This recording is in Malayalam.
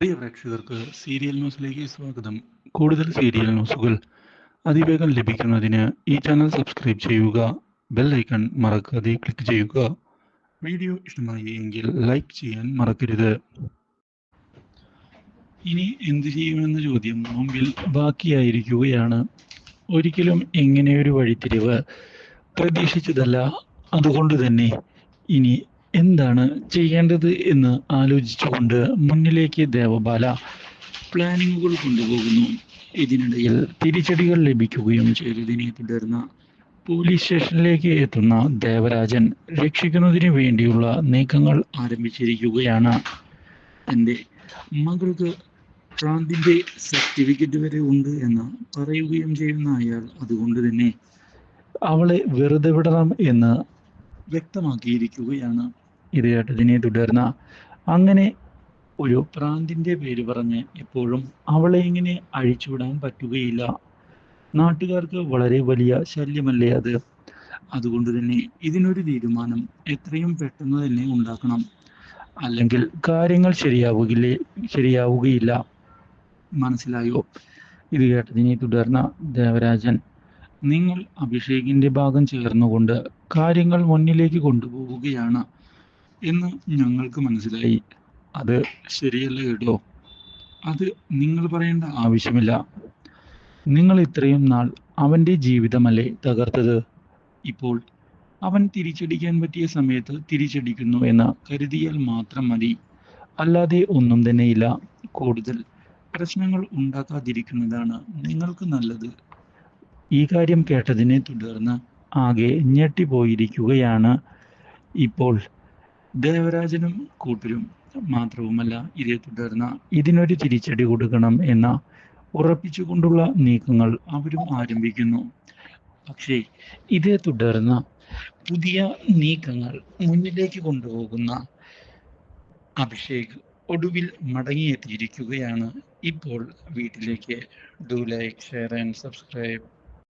പ്രിയ പ്രേക്ഷകർക്ക് സീരിയൽ ന്യൂസിലേക്ക് സ്വാഗതം. കൂടുതൽ സീരിയൽ ന്യൂസുകൾ അതിവേഗം ലഭിക്കുന്നതിന് ഈ ചാനൽ സബ്സ്ക്രൈബ് ചെയ്യുക. ബെൽ ഐക്കൺ മറക്കാതെ ക്ലിക്ക് ചെയ്യുക. വീഡിയോ ഇഷ്ടമായി എങ്കിൽ ലൈക്ക് ചെയ്യാൻ മറക്കരുത്. ഇനി എന്തു ചെയ്യുമെന്ന ചോദ്യം മുമ്പിൽ ബാക്കിയായിരിക്കുകയാണ്. ഒരിക്കലും ഇങ്ങനെയൊരു വഴിത്തിരിവ് പ്രതീക്ഷിച്ചതല്ല. അതുകൊണ്ട് തന്നെ ഇനി എന്താണ് ചെയ്യേണ്ടത് എന്ന് ആലോചിച്ചുകൊണ്ട് മുന്നിലേക്ക് ദേവബാല പ്ലാനിങ്ങുകൾ കൊണ്ടുപോകുന്നു. ഇതിനിടയിൽ തിരിച്ചടികൾ ലഭിക്കുകയും ചെയ്തതിനെ തുടർന്ന് പോലീസ് സ്റ്റേഷനിലേക്ക് എത്തുന്ന ദേവരാജൻ രക്ഷിക്കുന്നതിന് വേണ്ടിയുള്ള നീക്കങ്ങൾ ആരംഭിച്ചിരിക്കുകയാണ്. തൻ്റെ മകൾക്ക് ഭ്രാന്തിൻ്റെ സർട്ടിഫിക്കറ്റ് വരെ ഉണ്ട് എന്ന് പറയുകയും ചെയ്യുന്ന അയാൾ അതുകൊണ്ട് തന്നെ അവളെ വെറുതെ വിടണം എന്ന് വ്യക്തമാക്കിയിരിക്കുകയാണ്. ഇത് കേട്ടതിനെ തുടർന്ന് അങ്ങനെ ഒരു ഭ്രാന്തിൻ്റെ പേര് പറഞ്ഞ് എപ്പോഴും അവളെ ഇങ്ങനെ അഴിച്ചുവിടാൻ പറ്റുകയില്ല. നാട്ടുകാർക്ക് വളരെ വലിയ ശല്യമല്ലേ അത്. അതുകൊണ്ട് തന്നെ ഇതിനൊരു തീരുമാനം എത്രയും പെട്ടെന്ന് തന്നെ ഉണ്ടാക്കണം. അല്ലെങ്കിൽ കാര്യങ്ങൾ ശരിയാവുകയില്ല. മനസ്സിലായോ? ഇത് കേട്ടതിനെ തുടർന്ന് ദേവരാജൻ, നിങ്ങൾ അഭിഷേകിന്റെ ഭാഗം ചേർന്നുകൊണ്ട് കാര്യങ്ങൾ മുന്നിലേക്ക് കൊണ്ടുപോവുകയാണ് എന്ന് ഞങ്ങൾക്ക് മനസ്സിലായി. അത് ശരിയല്ല കേട്ടോ. അത് നിങ്ങൾ പറയേണ്ട ആവശ്യമില്ല. നിങ്ങൾ ഇത്രയും നാൾ അവൻ്റെ ജീവിതമല്ലേ തകർത്തത്. ഇപ്പോൾ അവൻ തിരിച്ചടിക്കാൻ പറ്റിയ സമയത്ത് തിരിച്ചടിക്കുന്നു എന്ന് കരുതിയാൽ മാത്രം മതി. അല്ലാതെ ഒന്നും തന്നെയില്ല. കൂടുതൽ പ്രശ്നങ്ങൾ ഉണ്ടാക്കാതിരിക്കുന്നതാണ് നിങ്ങൾക്ക് നല്ലത്. ഈ കാര്യം കേട്ടതിനെ തുടർന്ന് ആകെ ഞെട്ടിപ്പോയിരിക്കുകയാണ് ഇപ്പോൾ ദേവരാജനും കൂട്ടരും. മാത്രവുമല്ല, ഇതേ തുടർന്ന് ഇതിനൊരു തിരിച്ചടി കൊടുക്കണം എന്ന ഉറപ്പിച്ചുകൊണ്ടുള്ള നീക്കങ്ങൾ അവരും ആരംഭിക്കുന്നു. പക്ഷേ ഇതേ തുടർന്ന് പുതിയ നീക്കങ്ങൾ മുന്നിലേക്ക് കൊണ്ടുപോകുന്ന അഭിഷേക് ഒടുവിൽ മടങ്ങിയെത്തിയിരിക്കുകയാണ് ഇപ്പോൾ വീട്ടിലേക്ക്. Do like, share and subscribe.